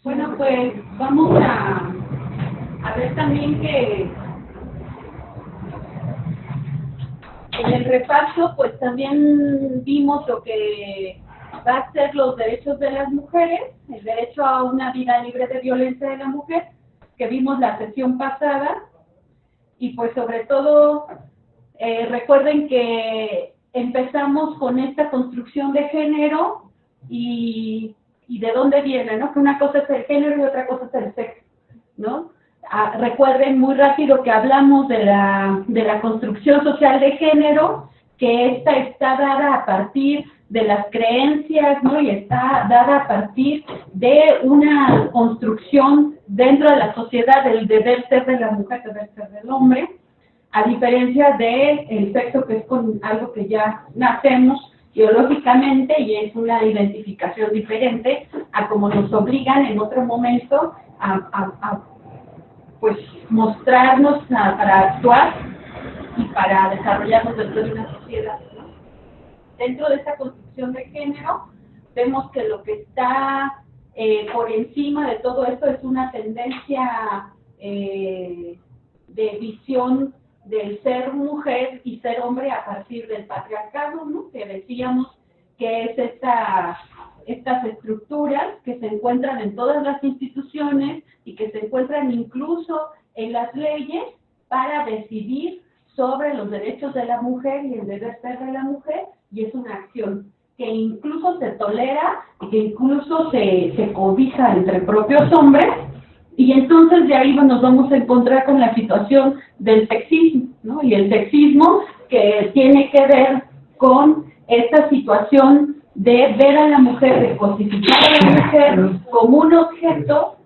Bueno, pues vamos a ver también que en el repaso, pues también vimos lo que va a ser los derechos de las mujeres, el derecho a una vida libre de violencia de la mujer, que vimos la sesión pasada, y pues sobre todo recuerden que empezamos con esta construcción de género y de dónde viene, ¿no? Que una cosa es el género y otra cosa es el sexo, ¿no? Recuerden muy rápido que hablamos de la construcción social de género, que esta está dada a partir de las creencias, ¿no? Y está dada a partir de una construcción dentro de la sociedad del deber ser de la mujer, deber ser del hombre, a diferencia del sexo, que es con algo que ya nacemos biológicamente y es una identificación diferente a como nos obligan en otro momento a pues mostrarnos para actuar y para desarrollarnos dentro de una sociedad, ¿no? Dentro de esta construcción de género vemos que lo que está por encima de todo esto es una tendencia de visión del ser mujer y ser hombre a partir del patriarcado, ¿no? Que decíamos que es estas estructuras que se encuentran en todas las instituciones y que se encuentran incluso en las leyes para decidir sobre los derechos de la mujer y el deber ser de la mujer, y es una acción que incluso se tolera y que incluso se cobija entre propios hombres, y entonces de ahí nos vamos a encontrar con la situación del sexismo, ¿no? Y el sexismo que tiene que ver con esta situación de ver a la mujer, de cosificar a la mujer como un objeto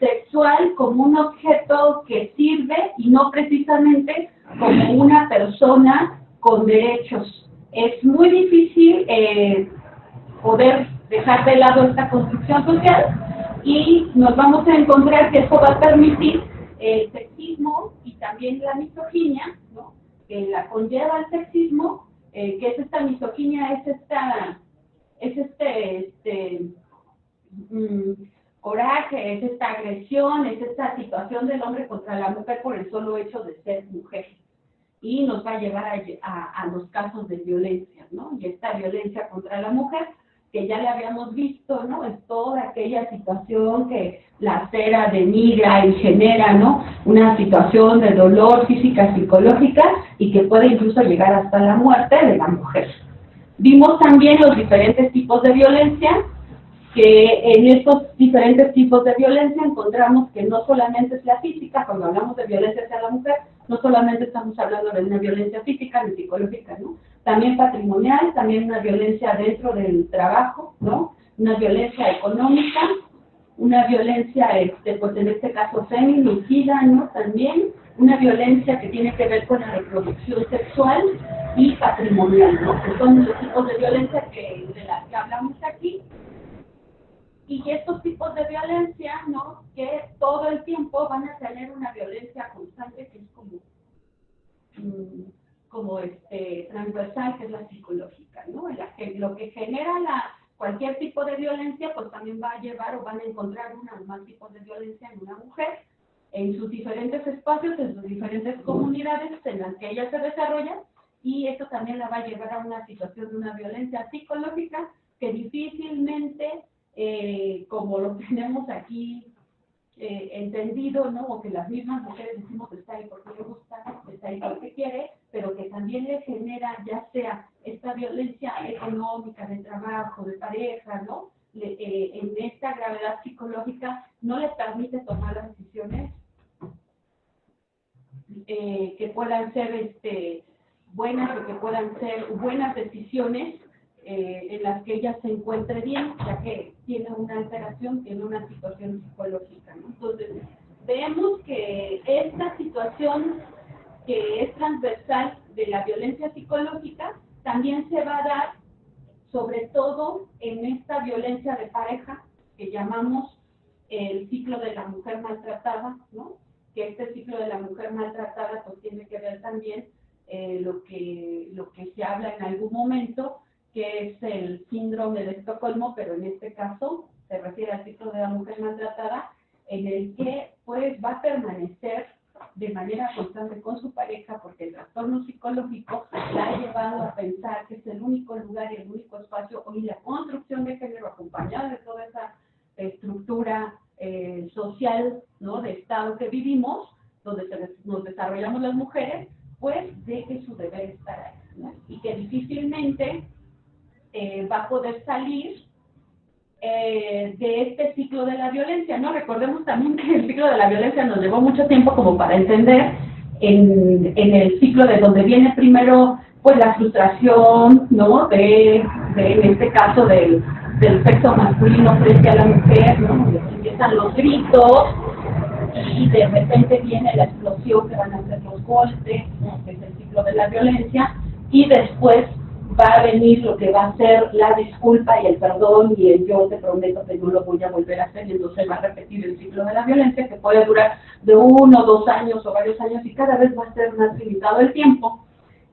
sexual, como un objeto que sirve y no precisamente como una persona con derechos. Es muy difícil poder dejar de lado esta construcción social, y nos vamos a encontrar que eso va a permitir el sexismo y también la misoginia, ¿no? Que la conlleva el sexismo, que es esta misoginia, es coraje, es esta agresión, es esta situación del hombre contra la mujer por el solo hecho de ser mujer. Y nos va a llevar a los casos de violencia, ¿no? Y esta violencia contra la mujer, que ya le habíamos visto, ¿no? Es toda aquella situación que lacera, denigra y genera, ¿no? Una situación de dolor física, psicológica, y que puede incluso llegar hasta la muerte de la mujer. Vimos también los diferentes tipos de violencia, que en estos diferentes tipos de violencia encontramos que no solamente es la física, cuando hablamos de violencia hacia la mujer, no solamente estamos hablando de una violencia física ni psicológica, ¿no? También patrimonial, también una violencia dentro del trabajo, ¿no? Una violencia económica, una violencia, pues en este caso feminicida, ¿no? También una violencia que tiene que ver con la reproducción sexual y patrimonial, ¿no? Que son los tipos de violencia de las que hablamos aquí. Y estos tipos de violencia, ¿no? Que todo el tiempo van a tener una violencia constante, que es como transversal, que es la psicológica, ¿no? Lo que genera cualquier tipo de violencia, pues también va a llevar o van a encontrar una o más tipos de violencia en una mujer, en sus diferentes espacios, en sus diferentes comunidades en las que ella se desarrolla, y eso también la va a llevar a una situación de una violencia psicológica que difícilmente, como lo tenemos aquí entendido, ¿no? O que las mismas mujeres decimos está ahí porque le gusta, está ahí porque quiere, pero que también le genera ya sea esta violencia económica, de trabajo, de pareja, ¿no? En esta gravedad psicológica no le permite tomar las decisiones que puedan ser buenas, o que puedan ser buenas decisiones en las que ella se encuentre bien, ya que tiene una alteración, tiene una situación psicológica, ¿no? Entonces, vemos que esta situación que es transversal de la violencia psicológica también se va a dar sobre todo en esta violencia de pareja que llamamos el ciclo de la mujer maltratada, ¿no? Que este ciclo de la mujer maltratada pues tiene que ver también lo que se habla en algún momento, que es el síndrome de Estocolmo, pero en este caso se refiere al ciclo de la mujer maltratada, en el que pues va a permanecer de manera constante con su pareja, porque el trastorno psicológico la ha llevado a pensar que es el único lugar y el único espacio, y la construcción de género acompañada de toda esa estructura social, ¿no?, de Estado que vivimos, donde nos desarrollamos las mujeres, pues de que su deber estar ahí, ¿no? Y que difícilmente va a poder salir de este ciclo de la violencia, ¿no? Recordemos también que el ciclo de la violencia nos llevó mucho tiempo como para entender en el ciclo de donde viene primero pues la frustración, ¿no?, en este caso del sexo masculino frente a la mujer, ¿no?, donde empiezan los gritos y de repente viene la explosión que van a ser los golpes, ¿no?, que es el ciclo de la violencia, y después va a venir lo que va a ser la disculpa y el perdón y el yo te prometo que no lo voy a volver a hacer, y entonces va a repetir el ciclo de la violencia, que puede durar de 1 o 2 años o varios años, y cada vez va a ser más limitado el tiempo.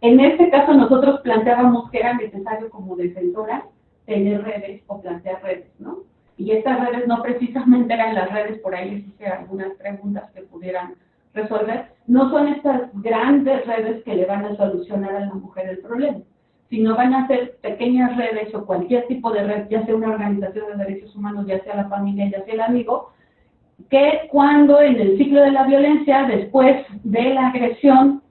En este caso nosotros planteábamos que era necesario como defensora tener redes o plantear redes, ¿no? Y estas redes no precisamente eran las redes, por ahí les hice algunas preguntas que pudieran resolver, no son estas grandes redes que le van a solucionar a la mujer el problema, sino van a ser pequeñas redes o cualquier tipo de red, ya sea una organización de derechos humanos, ya sea la familia, ya sea el amigo, que cuando en el ciclo de la violencia, después de la agresión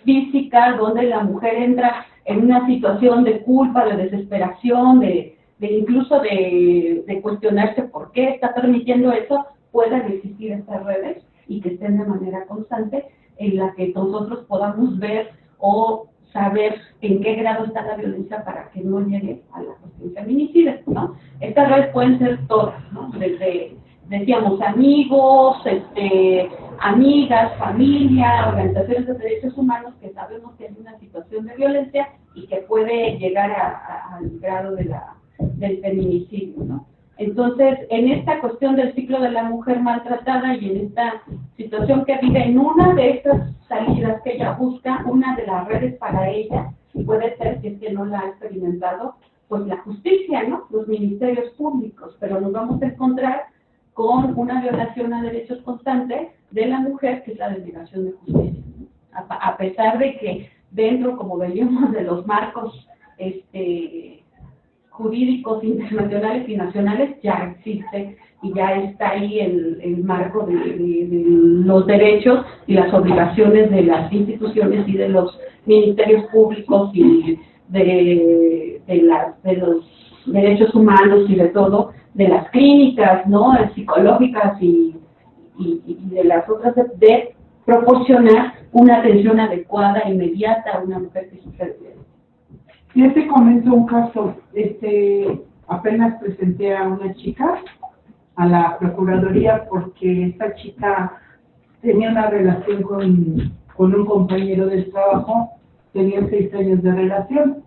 física, donde la mujer entra en una situación de culpa, de desesperación, de incluso de cuestionarse por qué está permitiendo eso, puedan existir estas redes y que estén de manera constante, en la que nosotros podamos ver o saber en qué grado está la violencia para que no llegue a la cuestión feminicida, ¿no? Estas redes pueden ser todas, ¿no? Desde, decíamos, amigos, amigas, familia, organizaciones de derechos humanos, que sabemos que hay una situación de violencia y que puede llegar al grado del feminicidio, ¿no? Entonces, en esta cuestión del ciclo de la mujer maltratada y en esta situación que vive en una de estas salidas que ella busca, una de las redes para ella, puede ser, si es que no la ha experimentado, pues la justicia, ¿no?, los ministerios públicos, pero nos vamos a encontrar con una violación a derechos constante de la mujer, que es la delegación de justicia, ¿no? A pesar de que dentro, como veíamos, de los marcos jurídicos internacionales y nacionales, ya existe y ya está ahí el marco de los derechos y las obligaciones de las instituciones y de los ministerios públicos y de los derechos humanos y de todo, de las clínicas, ¿no?, psicológicas y de las otras, de proporcionar una atención adecuada, inmediata a una mujer que sufre violencia. Yo te comento un caso. Apenas presenté a una chica a la Procuraduría porque esta chica tenía una relación con un compañero del trabajo, tenían 6 años de relación.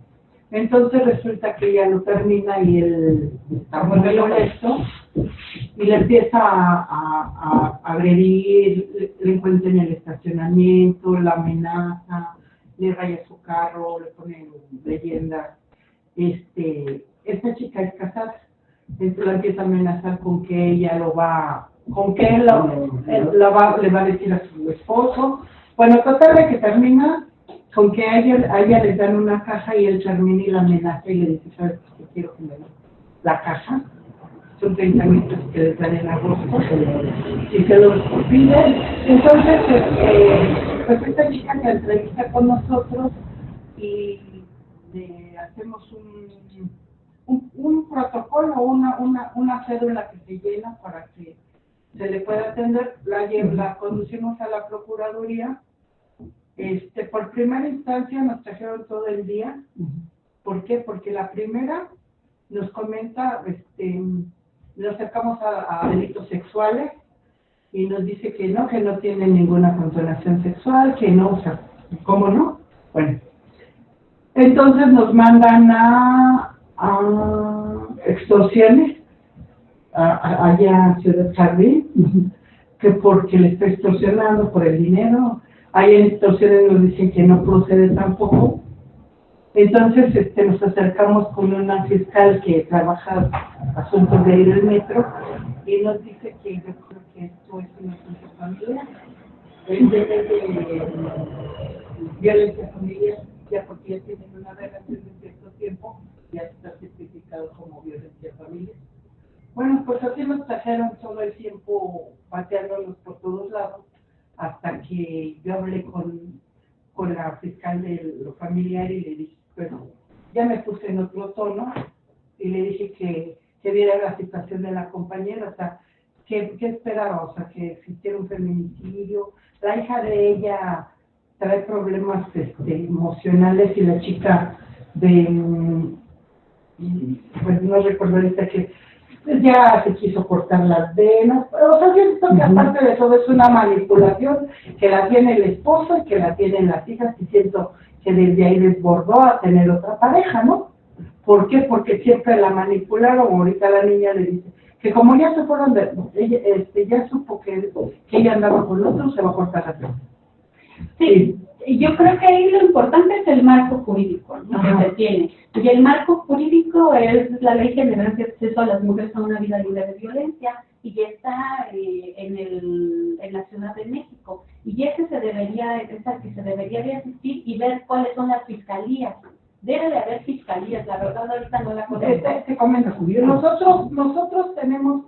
Entonces resulta que ella lo termina y él está muy molesto y le empieza a agredir, le encuentra en el estacionamiento, la amenaza, le raya su carro, le pone leyendas. Esta chica es casada, entonces la empieza a amenazar con que ella le va a decir a su esposo. Bueno, total de que termina con que a ella le dan una caja y él termina y la amenaza y le dice, ¿sabes qué? Quiero que me den la caja. Son 30,000 pesos que les dan en agosto y se los piden. Entonces, pues esta chica se entrevista con nosotros y le hacemos un protocolo, una cédula que se llena para que se le pueda atender. La conducimos a la Procuraduría. Por primera instancia nos trajeron todo el día. ¿Por qué? Porque la primera nos comenta, nos acercamos a delitos sexuales y nos dice que no tiene ninguna connotación sexual, que no, o sea, ¿cómo no? Bueno, entonces nos mandan a extorsiones allá a Ciudad Jardín, que porque le está extorsionando por el dinero. Hay extorsiones nos dicen que no procede tampoco. Entonces nos acercamos con una fiscal que trabaja asuntos de ahí del metro y nos dice que yo creo que esto es una asunto familiar. En vez de violencia familiar, ya porque ya tienen una relación de cierto tiempo, ya está certificado como violencia familiar. Bueno, pues así nos trajeron todo el tiempo pateándonos por todos lados, hasta que yo hablé con la fiscal de lo familiar y le dije, bueno, ya me puse en otro tono y le dije que viera la situación de la compañera, o sea, ¿qué esperaba? O sea, que existiera un feminicidio. La hija de ella trae problemas emocionales y la chica pues no recuerdo ahorita que ya se quiso cortar las venas, o sea, siento que aparte de todo es una manipulación que la tiene el esposo y que la tienen las hijas, y siento que desde ahí desbordó a tener otra pareja, ¿no? ¿Por qué? Porque siempre la manipularon. Ahorita la niña le dice que como ya se fueron, ella, ya supo que ella andaba con otro, se va a cortar las venas. Sí, yo creo que ahí lo importante es el marco jurídico, ¿no?, que se tiene. Y el marco jurídico es la Ley General de Acceso a las Mujeres a una Vida Libre de Violencia, y ya está en la Ciudad de México. Y ese es al que se debería de asistir y ver cuáles son las fiscalías. Debe de haber fiscalías, la verdad ahorita no la conozco. Te comento, Julio, nosotros tenemos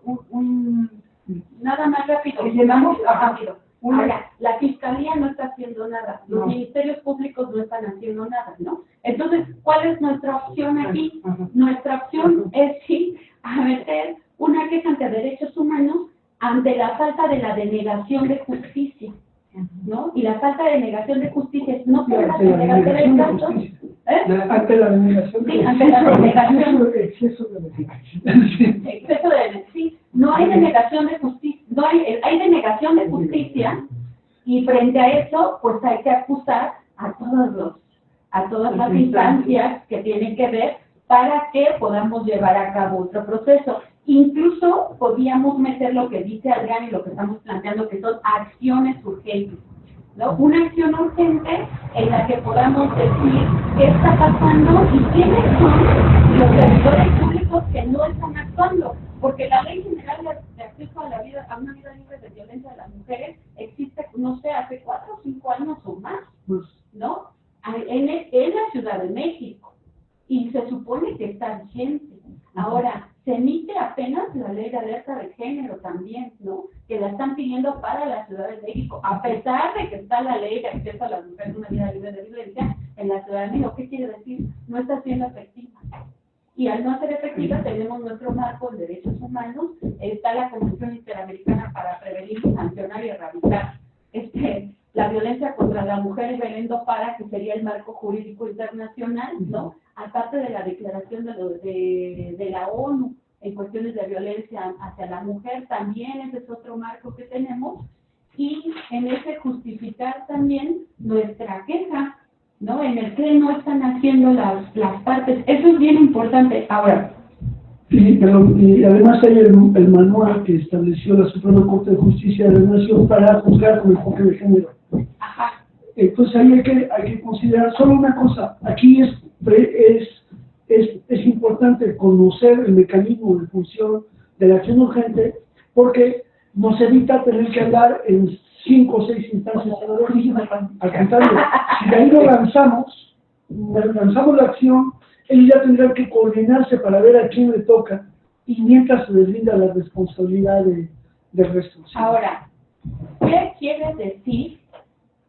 nada más rápido. Llenamos rápido. Ahora, la Fiscalía no está haciendo nada, los ministerios públicos no están haciendo nada, ¿no? Entonces, ¿cuál es nuestra opción aquí? Nuestra opción es sí a meter una queja ante derechos humanos ante la falta de la denegación de justicia, ¿no? Y la falta de denegación de justicia es no poder hacer el caso. Ante la denegación de justicia. Sí, ante la denegación. Exceso de sí, no hay denegación de justicia, no hay denegación de justicia, y frente a eso, pues hay que acusar a todas las instancias que tienen que ver para que podamos llevar a cabo otro proceso. Incluso podríamos meter lo que dice Adrián y lo que estamos planteando, que son acciones urgentes, ¿no? Una acción urgente en la que podamos decir qué está pasando y quiénes son los servidores públicos que no están actuando, porque la Ley General de Acceso a una vida libre de violencia de las mujeres existe, no sé, hace 4 o 5 años o más, ¿no? En la Ciudad de México, y se supone que está vigente. Ahora, se emite apenas la Ley de Alerta de Género también, ¿no?, que la están pidiendo para la Ciudad de México, a pesar de que está la Ley de Acceso a las Mujeres a una Vida Libre de Violencia en la Ciudad de México. ¿Qué quiere decir? No está siendo efectiva. Y al no ser efectiva, tenemos nuestro marco de derechos humanos, está la Convención Interamericana para prevenir, sancionar y erradicar la violencia contra la mujer y Belén do Pará, que sería el marco jurídico internacional, ¿no? Aparte de la declaración de la ONU en cuestiones de violencia hacia la mujer, también ese es otro marco que tenemos, y en ese justificar también nuestra queja, ¿no?, en el que no están haciendo las partes. Eso es bien importante. Ahora, sí, pero y además hay el manual que estableció la Suprema Corte de Justicia de la Nación para juzgar con enfoque de género. Ajá. Entonces ahí hay que considerar solo una cosa. Aquí es importante conocer el mecanismo de función de la acción urgente, porque nos evita tener que hablar en 5 o 6 instancias a la vez. Al contrario, si de ahí lo lanzamos la acción, ellos ya tendrán que coordinarse para ver a quién le toca, y mientras se deslinda la responsabilidad del resto. Ahora, ¿qué quiere decir?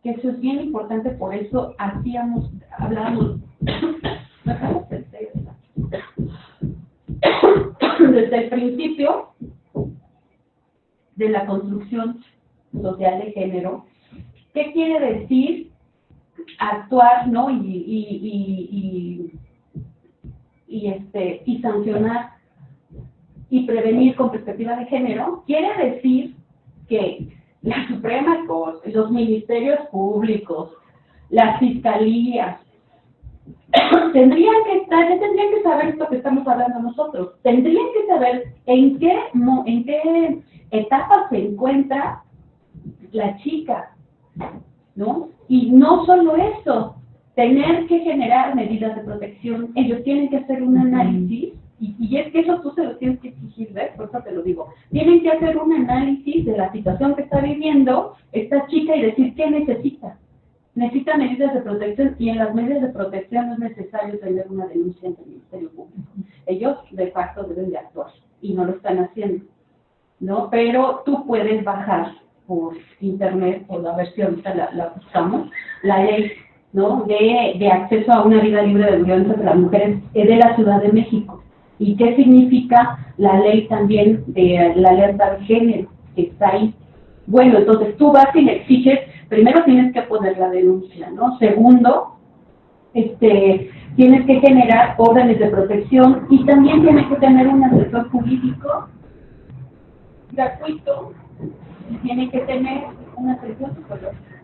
Que eso es bien importante, por eso hablábamos desde el principio de la construcción social de género. ¿Qué quiere decir actuar, ¿no?, y sancionar y prevenir con perspectiva de género? Quiere decir que la Suprema Corte, los ministerios públicos, las fiscalías, tendrían que saber esto que estamos hablando nosotros, tendrían que saber en qué etapa se encuentra la chica, ¿no? Y no solo eso, tener que generar medidas de protección, ellos tienen que hacer un análisis, y es que eso tú se lo tienes que exigir, ¿ves? Por eso te lo digo. Tienen que hacer un análisis de la situación que está viviendo esta chica y decir qué necesita. Necesita medidas de protección, y en las medidas de protección no es necesario tener una denuncia ante el Ministerio Público. Ellos de facto deben de actuar, y no lo están haciendo, ¿no? Pero tú puedes bajar por internet, o la versión, la buscamos, la ley, ¿no?, de acceso a una vida libre de violencia de las mujeres de la Ciudad de México. ¿Y qué significa la ley también de la alerta de género que está ahí? Bueno, entonces tú vas y le exiges, primero tienes que poner la denuncia, ¿no? Segundo, tienes que generar órdenes de protección, y también tienes que tener un asesor jurídico gratuito, y tiene que tener una atención psicológica,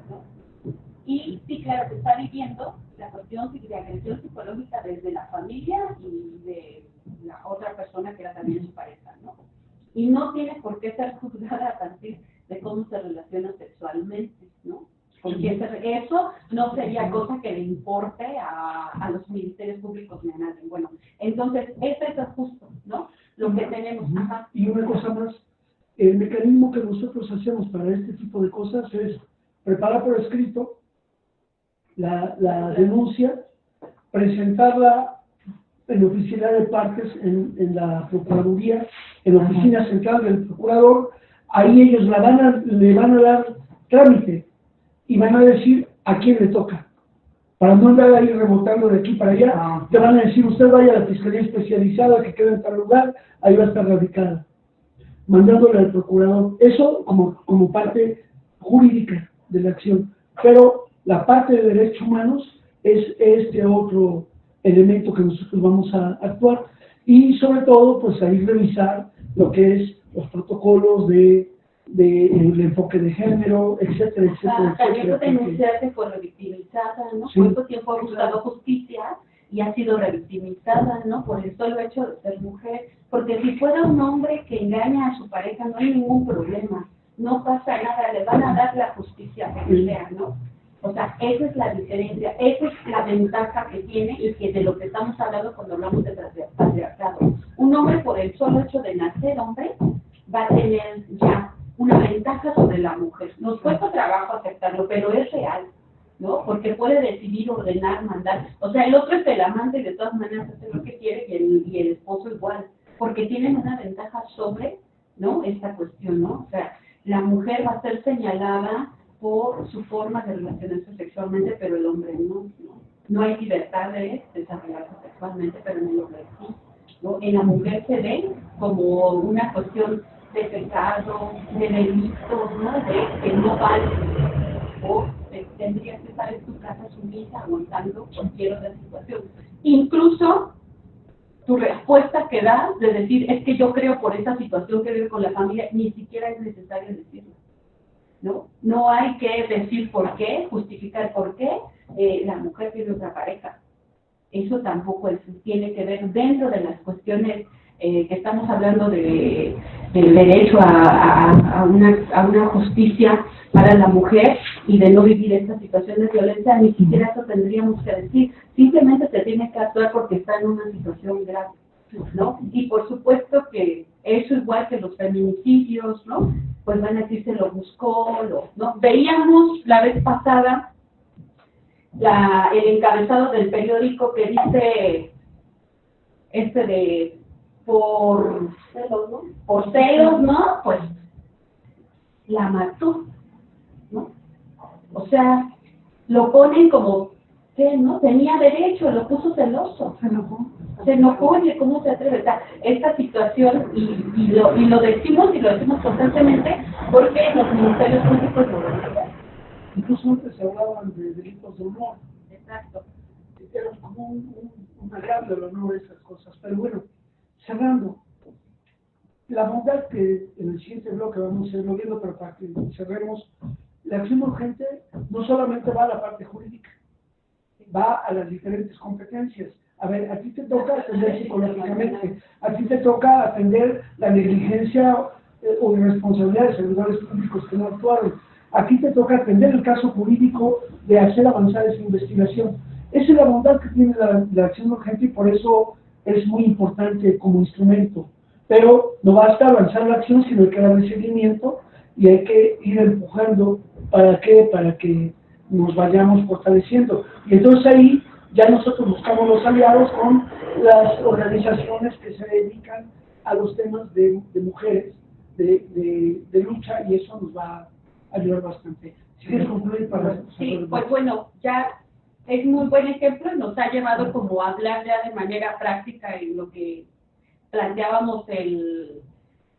¿no? Y sí, claro, se está viviendo la cuestión de agresión psicológica desde la familia y de la otra persona que era también su pareja, ¿no? Y no tiene por qué ser juzgada a partir de cómo se relaciona sexualmente, ¿no? Porque eso no sería cosa que le importe a los ministerios públicos ni a nadie. Bueno, entonces, eso es justo, ¿no? Lo que tenemos. Ajá. Y una cosa más, el mecanismo que nosotros hacemos para este tipo de cosas es preparar por escrito la denuncia, presentarla en la oficina de partes, en la Procuraduría, en la oficina central del Procurador. Ahí ellos le van a dar trámite y van a decir a quién le toca. Para no andar ahí rebotando de aquí para allá, te van a decir, usted vaya a la Fiscalía Especializada que queda en tal lugar, ahí va a estar radicada, mandándole al Procurador. Eso como parte jurídica de la acción. Pero la parte de derechos humanos es este otro elemento que nosotros vamos a actuar, y sobre todo pues ahí revisar lo que es los protocolos de el enfoque de género, etcétera, etcétera. También puede denunciarse por revictimizada, ¿no? Sí. Por eso tiempo ha buscado justicia y ha sido revictimizada, ¿no? Por el solo hecho de ser mujer. Porque si fuera un hombre que engaña a su pareja, no hay ningún problema, no pasa nada, le van a dar la justicia que sea, ¿no? O sea, esa es la diferencia, esa es la ventaja que tiene, y que de lo que estamos hablando cuando hablamos de patriarcado. Un hombre, por el solo hecho de nacer hombre, va a tener ya una ventaja sobre la mujer. Nos cuesta trabajo aceptarlo, pero es real, ¿no? Porque puede decidir, ordenar, mandar. O sea, el otro es el amante y de todas maneras hace lo que quiere, y el esposo igual, porque tienen una ventaja sobre, ¿no?, esta cuestión, ¿no? O sea, la mujer va a ser señalada por su forma de relacionarse sexualmente, pero el hombre no. No hay libertad de desarrollarse sexualmente, pero en el hombre sí, ¿no? En la mujer se ve como una cuestión de pecado, de delitos, ¿no? De que no vale, o tendrías que estar en tu casa sumisa, aguantando cualquier otra situación. Incluso tu respuesta que das de decir, es que yo creo por esa situación que vive con la familia, ni siquiera es necesario decirlo, ¿no? No hay que decir por qué, justificar por qué la mujer tiene otra pareja. Eso tampoco tiene que ver dentro de las cuestiones que estamos hablando del derecho a una justicia para la mujer y de no vivir esta situación de violencia. Ni siquiera eso tendríamos que decir. Simplemente se tiene que actuar porque está en una situación grave, ¿no? Y por supuesto que eso, igual que los feminicidios, ¿no?, pues van a decir se lo buscó, ¿no? Veíamos la vez pasada el encabezado del periódico que dice de por celos, ¿no? Pues la mató, ¿no? O sea, lo ponen como que no tenía derecho, lo puso celoso. Se enojó, oye, ¿cómo se atreve? O sea, esta situación, y lo decimos constantemente, porque los ministerios públicos lo denuncian. Incluso antes se hablaban de delitos de honor. Exacto. Era como un agrado el honor, esas cosas. Pero bueno, cerrando, la bondad que en el siguiente bloque vamos a irlo viendo, pero para que cerremos, la acción urgente no solamente va a la parte jurídica, va a las diferentes competencias. A ver, a ti te toca atender psicológicamente, a ti te toca atender la negligencia o irresponsabilidad de servidores públicos que no actuaron, Aquí te toca atender el caso jurídico de hacer avanzar esa investigación. Esa es la bondad que tiene la acción urgente y por eso es muy importante como instrumento. Pero no basta avanzar la acción, sino hay que darle seguimiento y hay que ir empujando. ¿Para qué? Para que nos vayamos fortaleciendo. Y entonces ahí ya nosotros buscamos los aliados con las organizaciones que se dedican a los temas de mujeres, de lucha, y eso nos va a ayudar bastante. Si quieres concluir para... Sí, pues bueno, ya es muy buen ejemplo, nos ha llevado como a hablar ya de manera práctica en lo que planteábamos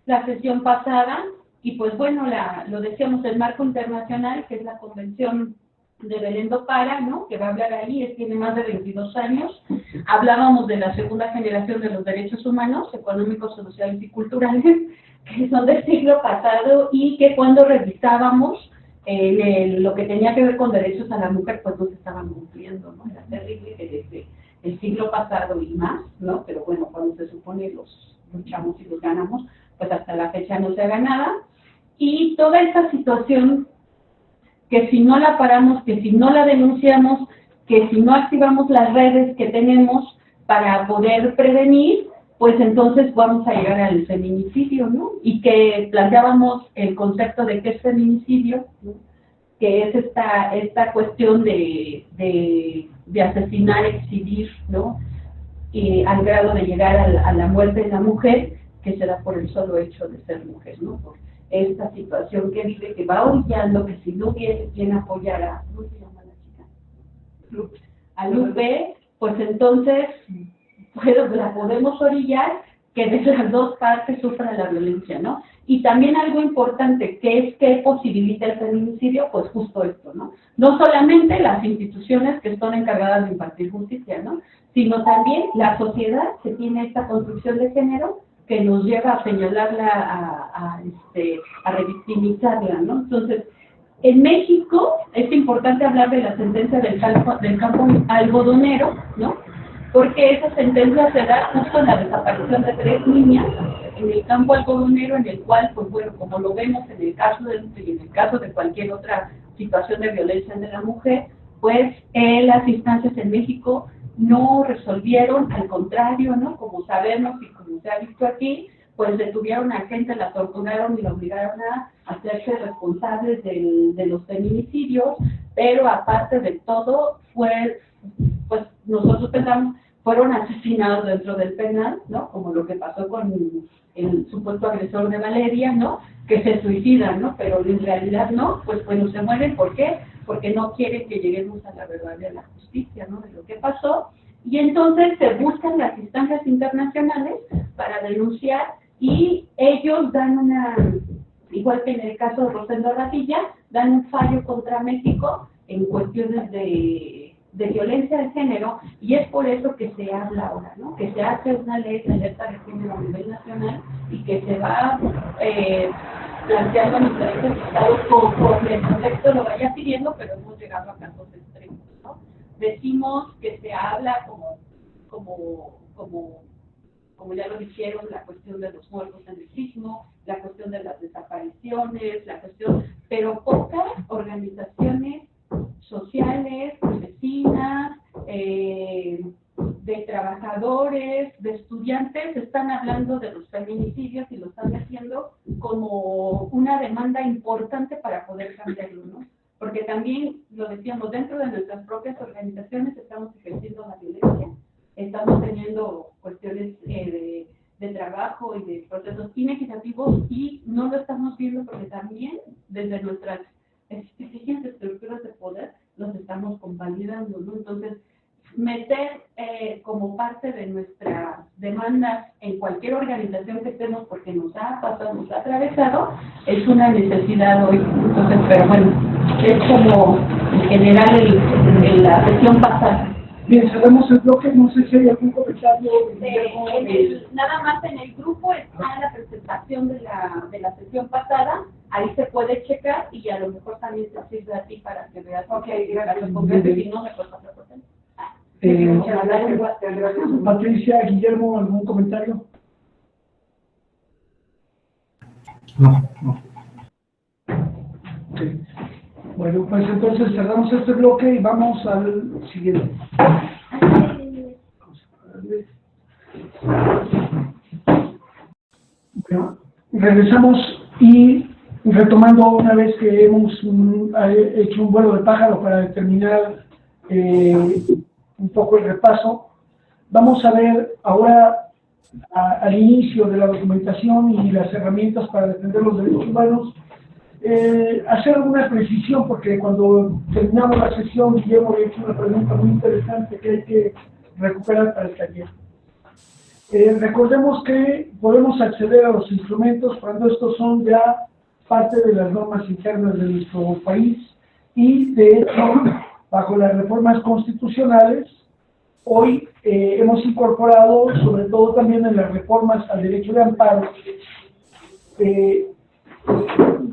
la sesión pasada, y pues bueno, lo decíamos, el marco internacional, que es la Convención de Belén do Pará, ¿no?, que va a hablar ahí, tiene más de 22 años. Hablábamos de la segunda generación de los derechos humanos, económicos, sociales y culturales, que son del siglo pasado, y que cuando revisábamos lo que tenía que ver con derechos a la mujer, pues no se estaban cumpliendo, ¿no? Era terrible que desde el siglo pasado y más, ¿no? Pero bueno, cuando se supone los luchamos y los ganamos, pues hasta la fecha no se haga nada. Y toda esta situación, que si no la paramos, que si no la denunciamos, que si no activamos las redes que tenemos para poder prevenir, pues entonces vamos a llegar al feminicidio, ¿no? Y que planteábamos el concepto de qué es feminicidio, ¿no?, que es esta cuestión de asesinar, exhibir, ¿no?, y al grado de llegar a la muerte de la mujer, que se da por el solo hecho de ser mujer, ¿no? Por esta situación que vive, que va orillando, que si no hubiese quien apoyara, ¿cómo se llama la chica? A Lupe, pues entonces la podemos orillar, que de las dos partes sufran la violencia, ¿no? Y también algo importante, que es que posibilita el feminicidio, pues justo esto, ¿no? No solamente las instituciones que son encargadas de impartir justicia, ¿no?, sino también la sociedad, que tiene esta construcción de género que nos lleva a señalarla, a revictimizarla, ¿no? Entonces, en México es importante hablar de la sentencia del campo algodonero, ¿no?, porque esa sentencia se da justo en la desaparición de 3 niñas en el campo algodonero, en el cual, pues bueno, como lo vemos en el caso de Lupe y en el caso de cualquier otra situación de violencia de la mujer, pues las instancias en México no resolvieron, al contrario, ¿no?, como sabemos y como se ha visto aquí, pues detuvieron a gente, la torturaron y la obligaron a hacerse responsables de los feminicidios, pero aparte de todo, pues nosotros pensamos, fueron asesinados dentro del penal, ¿no?, como lo que pasó con el supuesto agresor de Valeria, ¿no?, que se suicida, ¿no?, pero en realidad no, pues bueno, se mueren. ¿Por qué? Porque no quieren que lleguemos a la verdad de la justicia, ¿no?, de lo que pasó, y entonces se buscan las instancias internacionales para denunciar, y ellos dan igual que en el caso de Rosendo Ratilla, dan un fallo contra México en cuestiones de violencia de género, y es por eso que se habla ahora, ¿no?, que se hace una ley de alerta de género a nivel nacional y que se va planteando en diferentes estados conforme el contexto lo vaya pidiendo, pero hemos llegado a casos extremos, ¿no? Decimos que se habla como ya lo dijeron, la cuestión de los muertos en el sismo, la cuestión de las desapariciones, pero pocas organizaciones sociales, vecinas, de trabajadores, de estudiantes, están hablando de los feminicidios y lo están haciendo como una demanda importante para poder cambiarlo, ¿no? Porque también, lo decíamos, dentro de nuestras propias organizaciones estamos ejerciendo la violencia, estamos teniendo cuestiones de trabajo y de procesos inequitativos, y no lo estamos viendo porque también desde nuestras específicas estructuras de poder los estamos convalidando, ¿no? Entonces, meter como parte de nuestras demandas en cualquier organización que estemos, porque nos ha pasado, nos ha atravesado, es una necesidad hoy. Entonces, pero bueno, es como en general la sesión pasada. Bien, cerramos el bloque, no sé si hay algún comentario. Nada más en el grupo está la presentación de la sesión pasada, ahí se puede checar, y a lo mejor también te sirve a ti para que veas. Ok, gracias, porque si no me puedes pasar por Patricia, Guillermo, ¿algún comentario? No. Okay. Bueno, pues entonces cerramos este bloque y vamos al siguiente. Bueno, regresamos y retomando una vez que hemos hecho un vuelo de pájaro para terminar un poco el repaso, vamos a ver ahora al inicio de la documentación y las herramientas para defender los derechos humanos, hacer alguna precisión, porque cuando terminamos la sesión, Guillermo había hecho una pregunta muy interesante que hay que recuperar para el taller. Recordemos que podemos acceder a los instrumentos cuando estos son ya parte de las normas internas de nuestro país y, de hecho, bajo las reformas constitucionales, hoy hemos incorporado, sobre todo también en las reformas al derecho de amparo,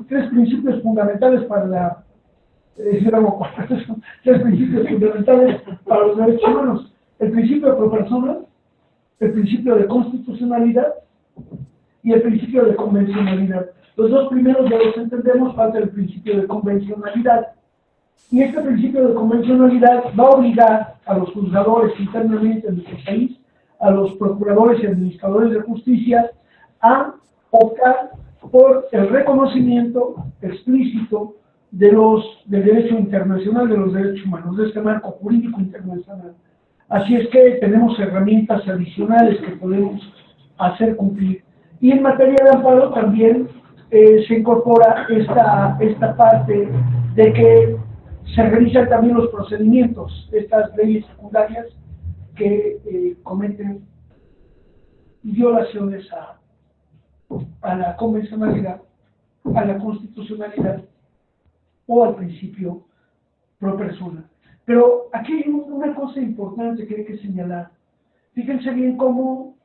tres principios fundamentales para la tres principios fundamentales para los derechos humanos: el principio de pro persona, el principio de constitucionalidad y el principio de convencionalidad. Los dos primeros ya los entendemos, falta el principio de convencionalidad. Y este principio de convencionalidad va a obligar a los juzgadores internamente en nuestro país, a los procuradores y administradores de justicia, a optar por el reconocimiento explícito del derecho internacional, de los derechos humanos, de este marco jurídico internacional. Así es que tenemos herramientas adicionales que podemos hacer cumplir. Y en materia de amparo también se incorpora esta parte de que se realizan también los procedimientos, estas leyes secundarias que cometen violaciones a la convencionalidad, a la constitucionalidad o al principio pro persona. Pero aquí hay una cosa importante que hay que señalar. Fíjense bien cómo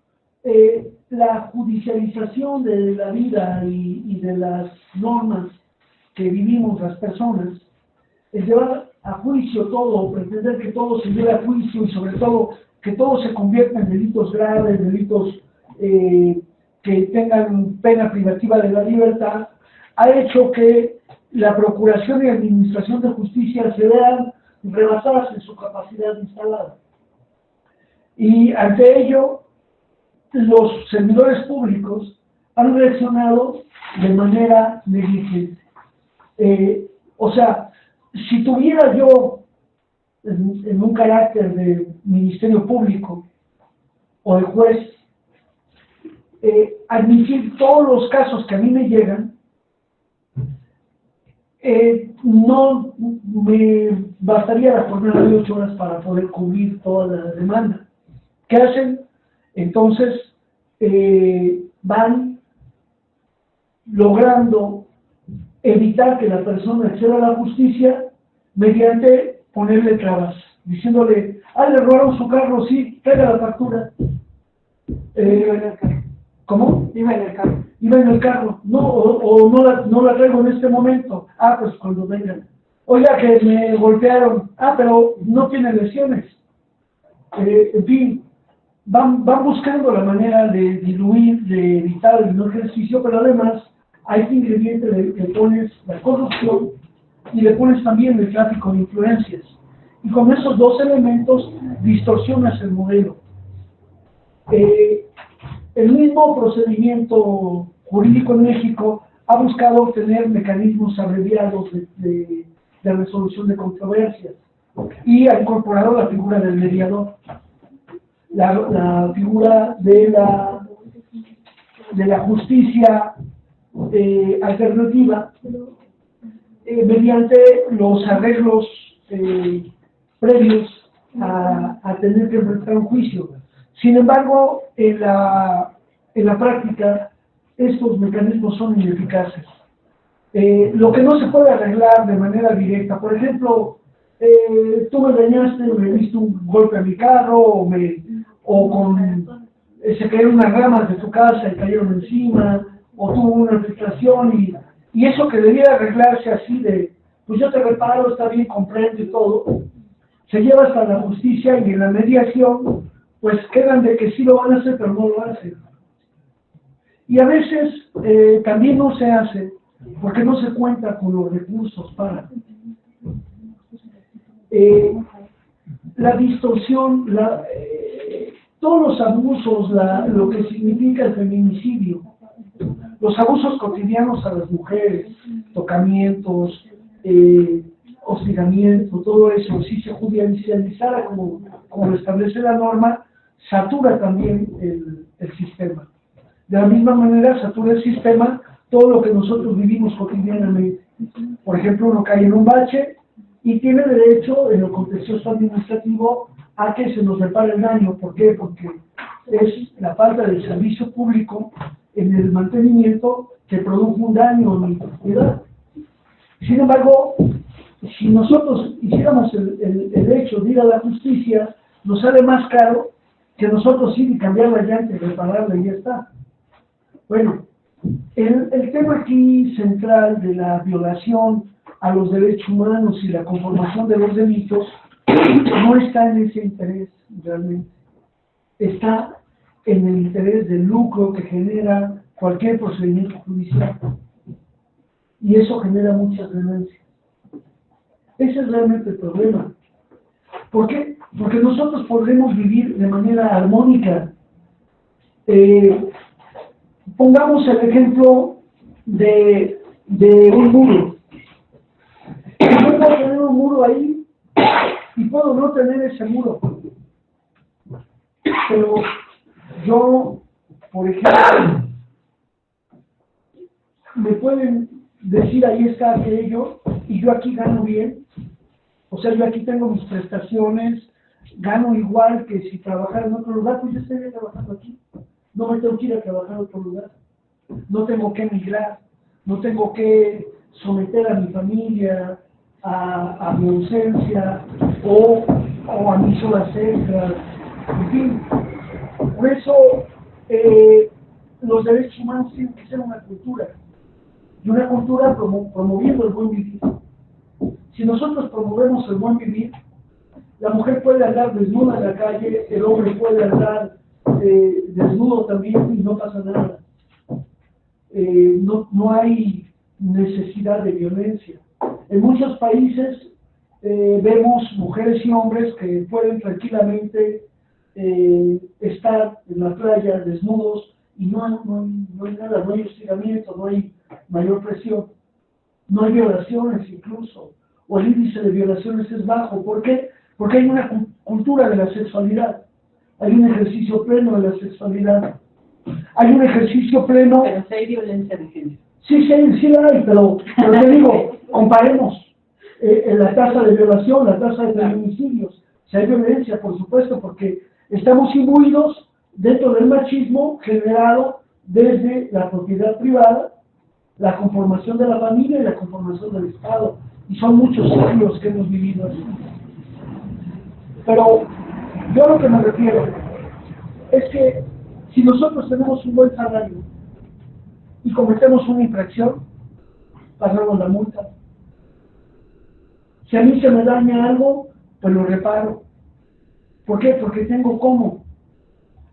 la judicialización de la vida y de las normas que vivimos las personas, el llevar a juicio todo, pretender que todo se lleve a juicio y sobre todo que todo se convierta en delitos graves, delitos que tengan pena privativa de la libertad, ha hecho que la procuración y administración de justicia se vean rebasadas en su capacidad instalada. Y ante ello, los servidores públicos han reaccionado de manera negligente. O sea, si tuviera yo en un carácter de ministerio público o de juez, admitir todos los casos que a mí me llegan, no me bastaría la jornada de 8 horas para poder cubrir toda la demanda. ¿Qué hacen? Entonces, van logrando evitar que la persona acceda a la justicia mediante ponerle trabas, diciéndole: le robaron su carro, sí, traiga la factura. ¿Cómo? Iba en el carro. Iba en el carro. No, o no la traigo en este momento. Pues cuando vengan. Oiga, que me golpearon. Pero no tiene lesiones. En fin, van buscando la manera de diluir, de evitar el no ejercicio, pero además a este ingrediente le pones la corrupción y le pones también el tráfico de influencias. Y con esos dos elementos distorsionas el modelo. El mismo procedimiento jurídico en México ha buscado obtener mecanismos abreviados de resolución de controversias y ha incorporado la figura del mediador, la figura de la justicia alternativa mediante los arreglos previos a tener que enfrentar un juicio. Sin embargo, en la práctica, estos mecanismos son ineficaces. Lo que no se puede arreglar de manera directa, por ejemplo, tú me dañaste, me diste un golpe a mi carro, se cayeron unas ramas de tu casa y cayeron encima, o tuvo una filtración, y eso que debía arreglarse así pues yo te reparo, está bien, comprendo y todo, se lleva hasta la justicia y en la mediación pues quedan de que sí lo van a hacer, pero no lo hacen. Y a veces también no se hace porque no se cuenta con los recursos para. la distorsión, todos los abusos, lo que significa el feminicidio, los abusos cotidianos a las mujeres, tocamientos, hostigamiento, todo eso, si se judicializara como lo establece la norma, satura también el sistema. De la misma manera satura el sistema todo lo que nosotros vivimos cotidianamente. Por ejemplo, uno cae en un bache y tiene derecho, en lo contencioso administrativo, a que se nos repare el daño. ¿Por qué? Porque es la falta del servicio público en el mantenimiento que produjo un daño a mi propiedad. Sin embargo, si nosotros hiciéramos el hecho de ir a la justicia, nos sale más caro que nosotros ir y cambiar la llanta y repararla y ya está. Bueno, el tema aquí central de la violación a los derechos humanos y la conformación de los delitos no está en ese interés realmente. Está en el interés del lucro que genera cualquier procedimiento judicial. Y eso genera muchas ganancias. Ese es realmente el problema. ¿Por qué? Porque nosotros podremos vivir de manera armónica. Pongamos el ejemplo de un muro. Yo puedo tener un muro ahí y puedo no tener ese muro. Pero yo, por ejemplo, me pueden decir ahí está aquello y yo aquí gano bien. O sea, yo aquí tengo mis prestaciones, gano igual que si trabajara en otro lugar, pues yo estaría trabajando aquí. No me tengo que ir a trabajar a otro lugar. No tengo que emigrar. No tengo que someter a mi familia a mi ausencia o a mis horas extras. En fin, por eso los derechos humanos tienen que ser una cultura. Y una cultura promoviendo el buen vivir. Si nosotros promovemos el buen vivir, la mujer puede andar desnuda en la calle, el hombre puede andar desnudo también y no pasa nada. No hay necesidad de violencia. En muchos países vemos mujeres y hombres que pueden tranquilamente estar en la playa desnudos y no hay nada, no hay hostigamiento, no hay mayor presión, no hay violaciones incluso, o el índice de violaciones es bajo. ¿Por qué? Porque hay una cultura de la sexualidad, hay un ejercicio pleno de la sexualidad, hay un ejercicio pleno. Pero si hay violencia de género. Sí la hay, pero te digo, comparemos la tasa de violación, la tasa de feminicidios. Si hay violencia, por supuesto, porque estamos imbuidos dentro del machismo generado desde la propiedad privada, la conformación de la familia y la conformación del Estado. Y son muchos siglos que hemos vivido así. Pero yo a lo que me refiero es que si nosotros tenemos un buen salario y cometemos una infracción, pagamos la multa. Si a mí se me daña algo, pues lo reparo. ¿Por qué? Porque tengo cómo.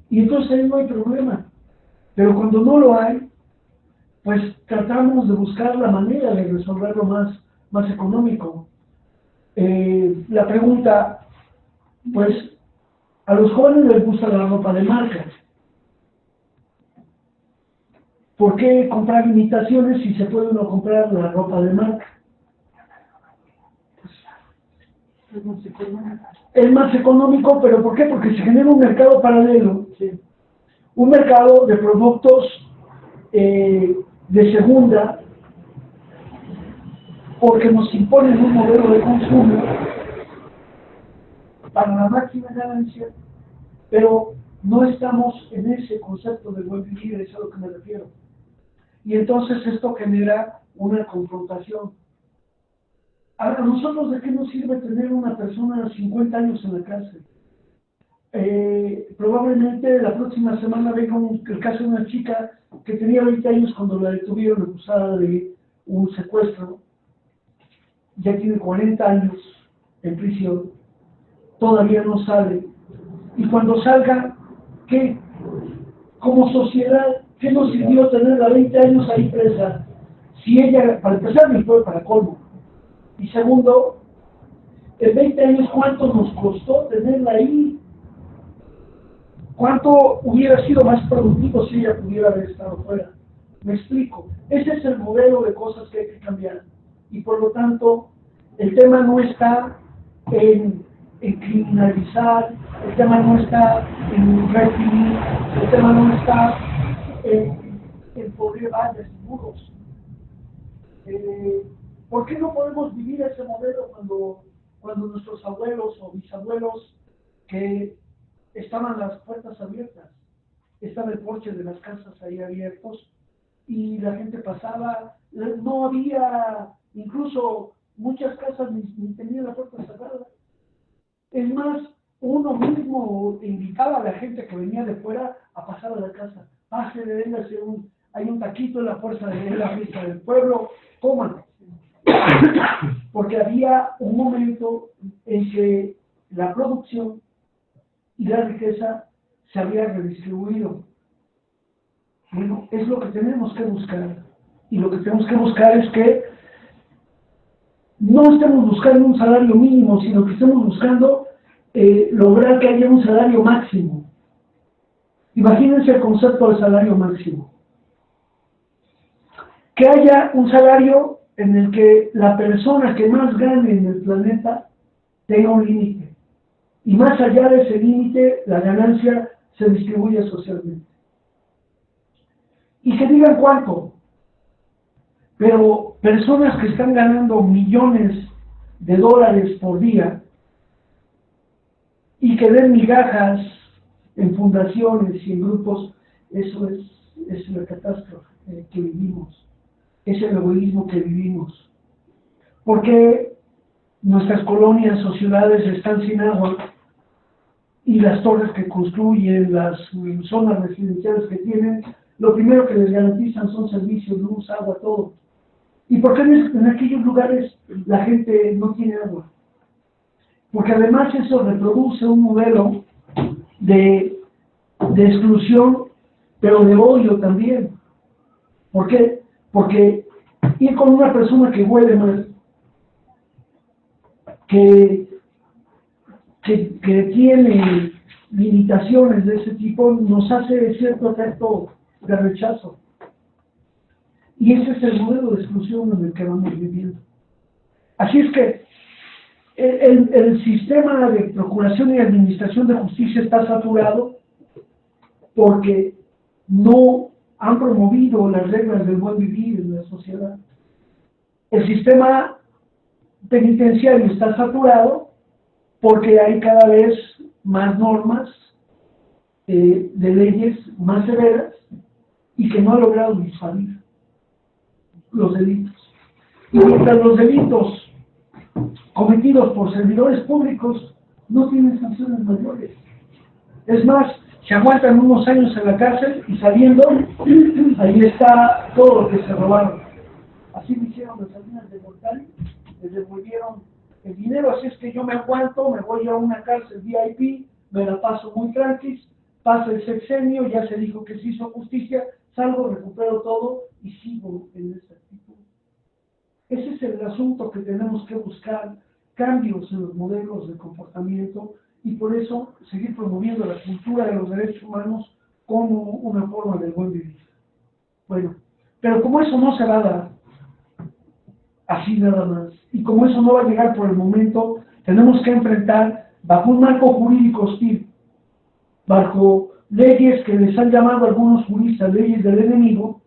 Y entonces ahí no hay problema. Pero cuando no lo hay, pues tratamos de buscar la manera de resolverlo más económico. La pregunta, pues, a los jóvenes les gusta la ropa de marca. ¿Por qué comprar imitaciones si se puede uno comprar la ropa de marca? Es más económico, pero ¿por qué? Porque se genera un mercado paralelo, ¿sí? Un mercado de productos de segunda, porque nos imponen un modelo de consumo para la máxima ganancia, pero no estamos en ese concepto de buen vivir, es a lo que me refiero. Y entonces esto genera una confrontación. ¿A nosotros de qué nos sirve tener una persona de 50 años en la cárcel? Probablemente la próxima semana venga el caso de una chica que tenía 20 años cuando la detuvieron acusada de un secuestro. Ya tiene 40 años en prisión, todavía no sale. Y cuando salga, ¿qué? Como sociedad, ¿qué nos sirvió tenerla 20 años ahí presa? Si ella, para empezar, ni fue para colmo. Y segundo, En 20 años, ¿cuánto nos costó tenerla ahí? ¿Cuánto hubiera sido más productivo si ella pudiera haber estado fuera? Me explico. Ese es el modelo de cosas que hay que cambiar. Y por lo tanto, el tema no está en criminalizar, el tema no está en reprimir, el tema no está en poner vallas y muros. ¿Por qué no podemos vivir ese modelo cuando nuestros abuelos o bisabuelos que estaban las puertas abiertas, estaba el porche de las casas ahí abiertos y la gente pasaba, no había, incluso muchas casas ni tenían la puerta cerrada? Es más, uno mismo invitaba a la gente que venía de fuera a pasar a la casa. Pase, véngase, hay un taquito en la puerta de la fiesta del pueblo, coman. Porque había un momento en que la producción y la riqueza se había redistribuido. Bueno, es lo que tenemos que buscar. Y lo que tenemos que buscar es que no estemos buscando un salario mínimo, sino que estemos buscando lograr que haya un salario máximo. Imagínense el concepto de salario máximo. Que haya un salario en el que la persona que más gane en el planeta tenga un límite. Y más allá de ese límite, la ganancia se distribuye socialmente. Y que digan cuánto. Pero personas que están ganando millones de dólares por día y que den migajas en fundaciones y en grupos, eso es la catástrofe que vivimos. Es el egoísmo que vivimos. Porque nuestras colonias o ciudades están sin agua y las torres que construyen, las zonas residenciales que tienen, lo primero que les garantizan son servicios, luz, agua, todo. ¿Y por qué en aquellos lugares la gente no tiene agua? Porque además eso reproduce un modelo de exclusión, pero de odio también. ¿Por qué? Porque ir con una persona que huele mal, que tiene limitaciones de ese tipo, nos hace cierto efecto de rechazo. Y ese es el modelo de exclusión en el que vamos viviendo. Así es que el sistema de procuración y administración de justicia está saturado porque no han promovido las reglas del buen vivir en la sociedad. El sistema penitenciario está saturado porque hay cada vez más normas de leyes más severas y que no ha logrado disuadir los delitos. Y mientras los delitos cometidos por servidores públicos no tienen sanciones mayores. Es más, se aguantan unos años en la cárcel y saliendo, ahí está todo lo que se robaron. Así lo hicieron las Salinas de Gortari, les devolvieron el dinero, así es que yo me aguanto, me voy a una cárcel VIP, me la paso muy tranquila, pasa el sexenio, ya se dijo que se hizo justicia, salgo, recupero todo y sigo en esa actitud. Ese es el asunto que tenemos que buscar, cambios en los modelos de comportamiento y por eso seguir promoviendo la cultura de los derechos humanos como una forma del buen vivir. Bueno, pero como eso no se va a dar así nada más, y como eso no va a llegar por el momento, tenemos que enfrentar bajo un marco jurídico hostil, bajo leyes que les han llamado algunos juristas leyes del enemigo.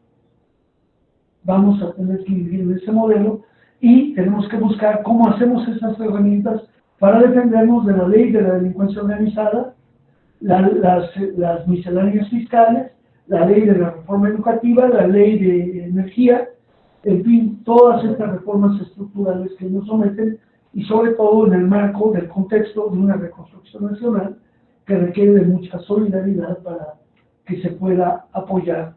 Vamos a tener que vivir en ese modelo y tenemos que buscar cómo hacemos esas herramientas para defendernos de la ley de la delincuencia organizada, las misceláneas fiscales, la ley de la reforma educativa, la ley de energía, en fin, todas estas reformas estructurales que nos someten y sobre todo en el marco del contexto de una reconstrucción nacional que requiere de mucha solidaridad para que se pueda apoyar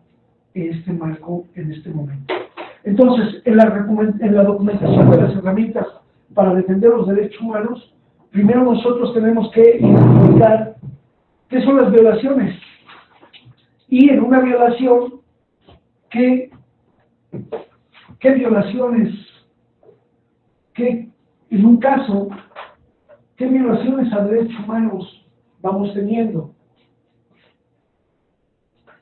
este marco en este momento. Entonces, en la documentación de las herramientas para defender los derechos humanos, primero nosotros tenemos que identificar qué son las violaciones. Y en una violación, ¿qué violaciones? Que en un caso ¿qué violaciones a derechos humanos vamos teniendo?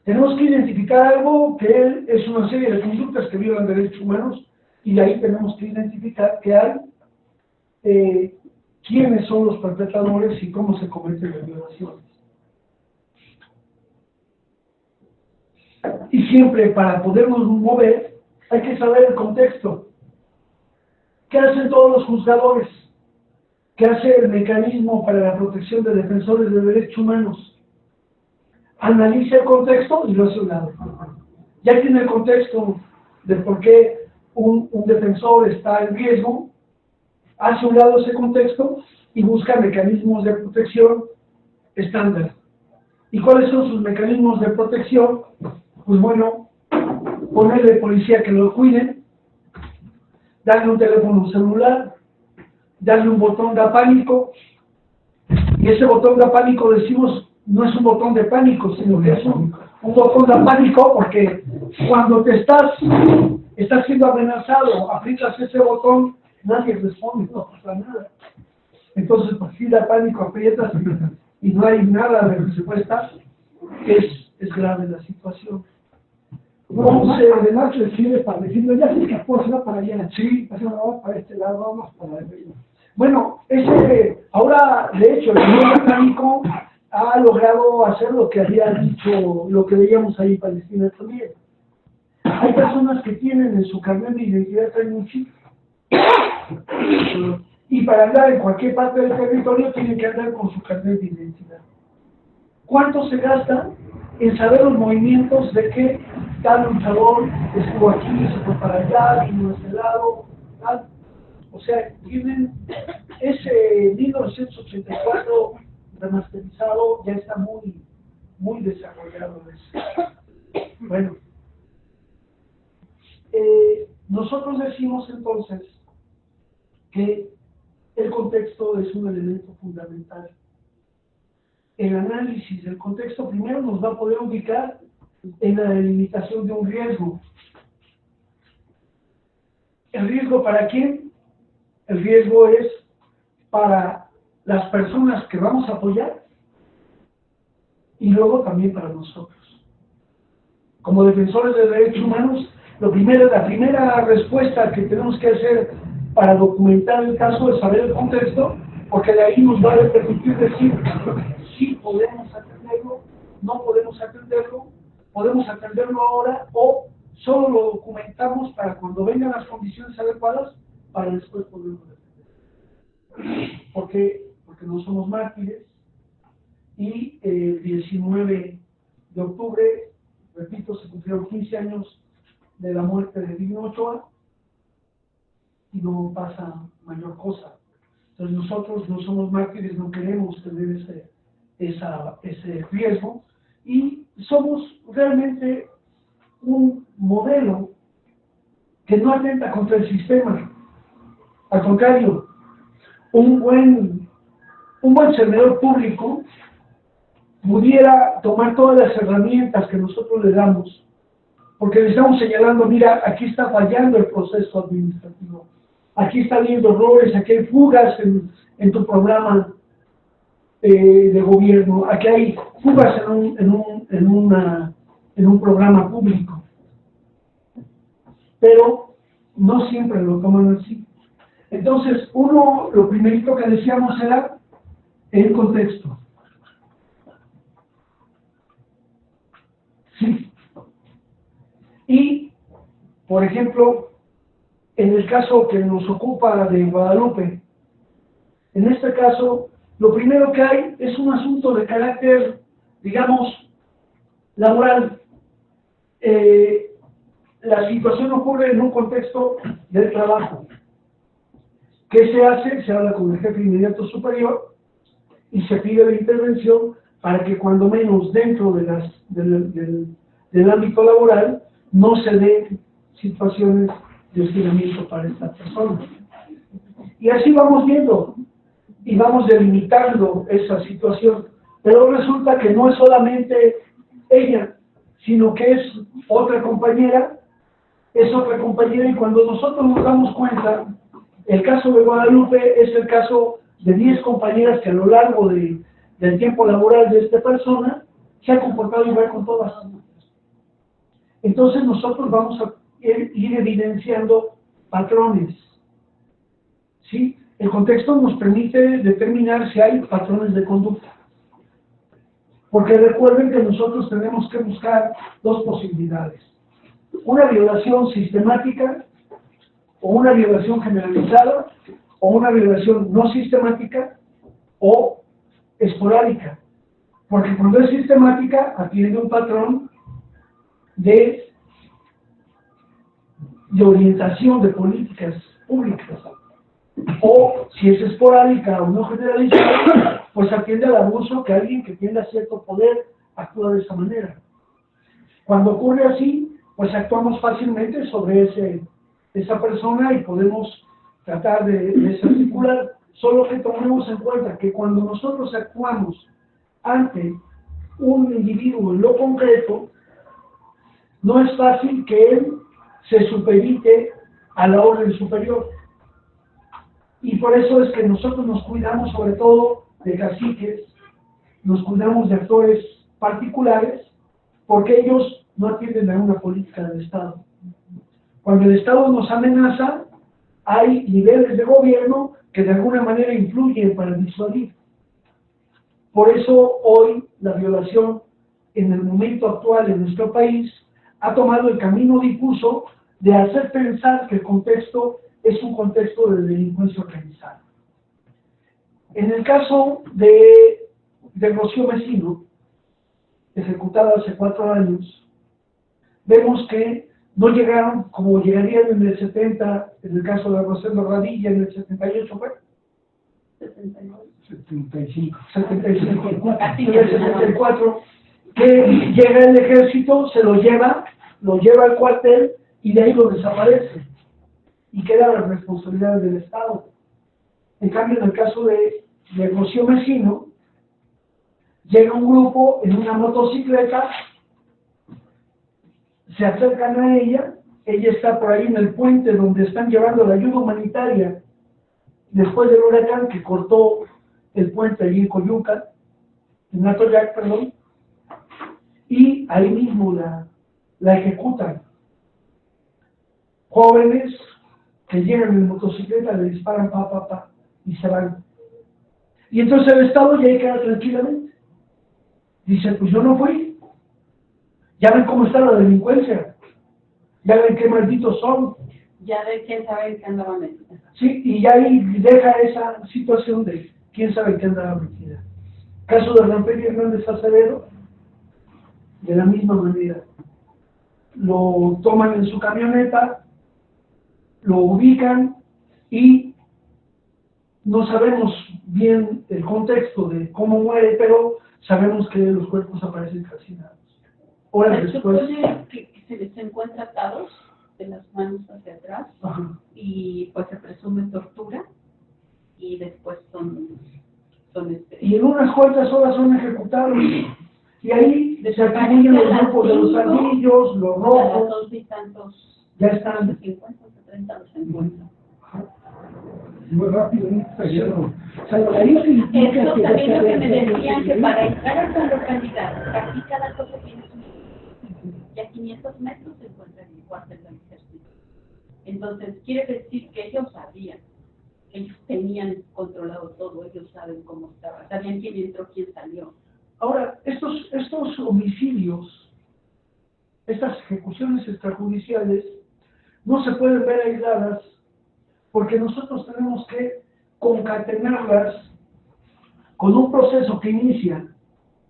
Tenemos que identificar algo que es una serie de conductas que violan derechos humanos, y de ahí tenemos que identificar que hay quiénes son los perpetradores y cómo se cometen las violaciones. Y siempre, para podernos mover, hay que saber el contexto. ¿Qué hacen todos los juzgadores? ¿Qué hace el mecanismo para la protección de defensores de derechos humanos? Analiza el contexto y lo hace a un lado. Ya tiene el contexto de por qué un defensor está en riesgo, hace a un lado ese contexto y busca mecanismos de protección estándar. ¿Y cuáles son sus mecanismos de protección? Pues bueno, ponerle policía que lo cuide, darle un teléfono celular, darle un botón de pánico, y ese botón de pánico, decimos, no es un botón de pánico, sino que es un botón de pánico porque cuando estás siendo amenazado, aprietas ese botón, nadie responde, no pasa nada. Entonces, pues si da pánico, aprietas y no hay nada de respuesta, es grave la situación. Además le sirve para decirle, ya se escapó, se va para allá, sí, vamos para este lado, vamos para el río. Bueno, ahora, de hecho, el señor Pánico ha logrado hacer lo que había dicho, lo que veíamos ahí en Palestina también. Hay personas que tienen en su carnet de identidad, traen un chip, y para andar en cualquier parte del territorio tienen que andar con su carnet de identidad. ¿Cuánto se gasta en saber los movimientos de que tal luchador estuvo aquí, se fue para allá, vino a este lado, tal? O sea, tienen ese 1984 remasterizado, ya está muy desarrollado eso. Bueno, nosotros decimos entonces que el contexto es un elemento fundamental. El análisis del contexto primero nos va a poder ubicar en la delimitación de un riesgo. ¿El riesgo para quién? El riesgo es para las personas que vamos a apoyar y luego también para nosotros. Como defensores de derechos humanos, la primera respuesta que tenemos que hacer para documentar el caso es saber el contexto, porque de ahí nos va a permitir decir si podemos atenderlo, no podemos atenderlo, podemos atenderlo ahora o solo lo documentamos para cuando vengan las condiciones adecuadas para después poderlo defender. Porque no somos mártires y el 19 de octubre, repito, se cumplieron 15 años de la muerte de Digno Ochoa y no pasa mayor cosa. Entonces nosotros no somos mártires, no queremos tener ese riesgo y somos realmente un modelo que no atenta contra el sistema. Al contrario, un buen servidor público pudiera tomar todas las herramientas que nosotros le damos, porque le estamos señalando, mira, aquí está fallando el proceso administrativo, aquí está habiendo errores, aquí hay fugas en tu programa de gobierno, aquí hay fugas en un programa público, pero no siempre lo toman así. Entonces, lo primerito que decíamos era el contexto. Sí. Y, por ejemplo, en el caso que nos ocupa de Guadalupe, en este caso, lo primero que hay es un asunto de carácter, digamos, laboral. La situación ocurre en un contexto de trabajo. ¿Qué se hace? Se habla con el jefe inmediato superior y se pide la intervención para que cuando menos dentro del ámbito laboral no se den situaciones de hostigamiento para esta persona. Y así vamos viendo y vamos delimitando esa situación. Pero resulta que no es solamente ella, sino que es otra compañera y cuando nosotros nos damos cuenta, el caso de Guadalupe es el caso de 10 compañeras que a lo largo del tiempo laboral de esta persona se ha comportado igual con todas. Entonces nosotros vamos a ir evidenciando patrones, ¿sí? El contexto nos permite determinar si hay patrones de conducta. Porque recuerden que nosotros tenemos que buscar dos posibilidades. Una violación sistemática, o una violación generalizada, o una violación no sistemática, o esporádica. Porque cuando es sistemática, atiende un patrón de orientación de políticas públicas. O si es esporádica o no generalizada, pues atiende al abuso que alguien que tiene cierto poder actúa de esa manera. Cuando ocurre así, pues actuamos fácilmente sobre esa persona y podemos tratar de desarticular, solo que tomemos en cuenta que cuando nosotros actuamos ante un individuo en lo concreto, no es fácil que él se supedite a la orden superior. Y por eso es que nosotros nos cuidamos sobre todo de caciques, nos cuidamos de actores particulares, porque ellos no atienden a una política del Estado. Cuando el Estado nos amenaza, hay niveles de gobierno que de alguna manera influyen para disuadir. Por eso hoy la violación en el momento actual en nuestro país ha tomado el camino difuso de hacer pensar que el contexto es un contexto de delincuencia organizada. En el caso de Rocío Mesino, ejecutada hace 4 años, vemos que no llegaron como llegarían en el 70, en el caso de Rosendo Radilla, en el 78, ¿fue? 75, en el 74, que llega el ejército, se lo lleva al cuartel y de ahí lo desaparece y queda la responsabilidad del Estado. En cambio, en el caso de Rocío Mesino, llega un grupo en una motocicleta, se acercan a ella está por ahí en el puente donde están llevando la ayuda humanitaria después del huracán que cortó el puente allí en Coyuca, en Atoyac, perdón, y ahí mismo la ejecutan. Jóvenes que llegan en motocicleta, le disparan y se van. Y entonces el Estado ya queda tranquilamente. Dice, pues yo no fui. Ya ven cómo está la delincuencia. Ya ven qué malditos son. Ya ven quién sabe en qué andaba metida. Sí, y ya ahí deja esa situación de quién sabe en qué andaba metida. Caso de Ramperi Hernández Acevedo, de la misma manera. Lo toman en su camioneta, lo ubican y no sabemos bien el contexto de cómo muere, pero sabemos que los cuerpos aparecen calcinados. Horas Se después. supone que se encuentra atados de las manos hacia atrás. Ajá. Y pues se presume tortura y después son y en unas cuantas horas son ejecutados. Y ahí se atribuyen los grupos de los ardillos, los rojos. Ya están. 50 o 30 los encuentran. Muy rápido, ¿no? Esto también lo que me decían, que para entrar a la localidad, casi cada cosa tiene su... Y a 500 metros se encuentra el cuartel del ejército. Entonces, quiere decir que ellos sabían, ellos tenían controlado todo, ellos saben cómo estaba, sabían quién entró, quién salió. Ahora, estos homicidios, estas ejecuciones extrajudiciales, no se pueden ver aisladas porque nosotros tenemos que concatenarlas con un proceso que inicia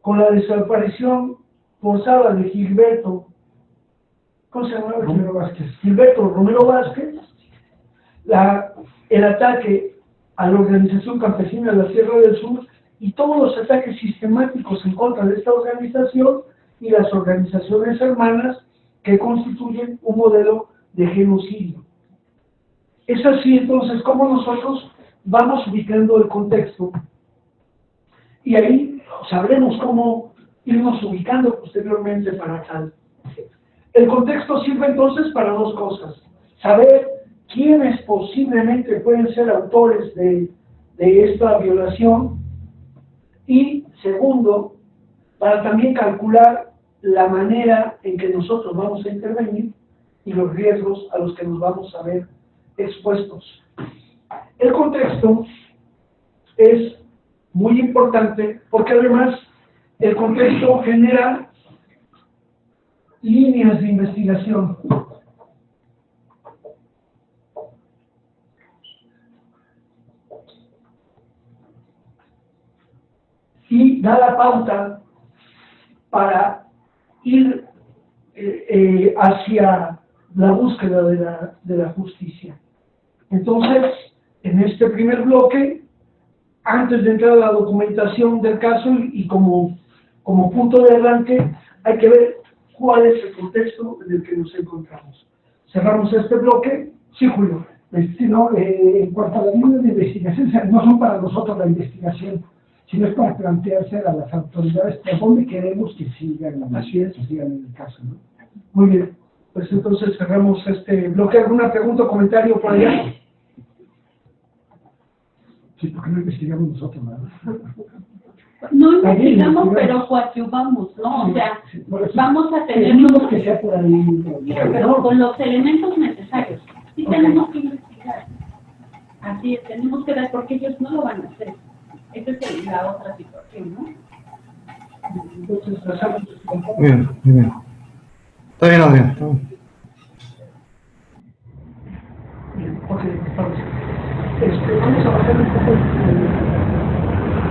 con la desaparición forzada de Gilberto, ¿cómo se llamaba? Romero Vázquez. Gilberto Romero Vázquez, el ataque a la organización campesina de la Sierra del Sur y todos los ataques sistemáticos en contra de esta organización y las organizaciones hermanas que constituyen un modelo de genocidio. Es así entonces como nosotros vamos ubicando el contexto y ahí sabremos cómo irnos ubicando posteriormente para tal. El contexto sirve entonces para dos cosas: saber quiénes posiblemente pueden ser autores de de esta violación. Y segundo, para también calcular la manera en que nosotros vamos a intervenir y los riesgos a los que nos vamos a ver expuestos. El contexto es muy importante porque además el contexto genera líneas de investigación. Y da la pauta para ir hacia la búsqueda de la justicia. Entonces, en este primer bloque, antes de entrar a la documentación del caso y como punto de arranque, hay que ver cuál es el contexto en el que nos encontramos. Cerramos este bloque. Sí, Julio. Sí, no, en cuanto a las líneas de investigación, no son para nosotros la investigación, sino es para plantearse a las autoridades por dónde queremos que sigan sigan el caso, ¿no? Muy bien, pues entonces cerramos este bloque. ¿Alguna pregunta o comentario por allá? Sí, porque no investigamos nosotros, ¿verdad? No investigamos, pero coadyuvamos, ¿no? O sea, vamos a tener que sea por ahí, pero con los elementos necesarios. Sí tenemos que investigar. Así es, tenemos que dar, porque ellos no lo van a hacer. Esa es la otra situación, ¿no? Entonces, pasamos. Muy bien, muy bien. Está bien, Adrián. Está bien. Bien, ok, vamos. Vamos a bajar un poco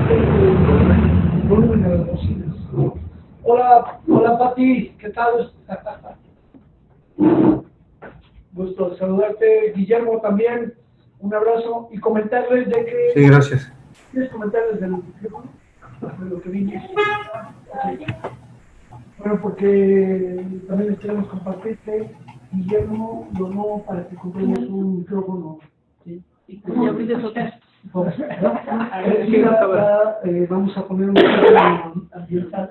el volumen de las bocinas. Hola Pati, ¿qué tal? Gusto saludarte, Guillermo también, un abrazo y comentarles de que... Sí, gracias. ¿Quieres comentarles del micrófono? De lo que vine. Okay. Bueno, porque también les queremos compartirte, Guillermo donó para que compremos un micrófono. ¿Sí? Ya abriste otra. Vamos a poner un micrófono ambiental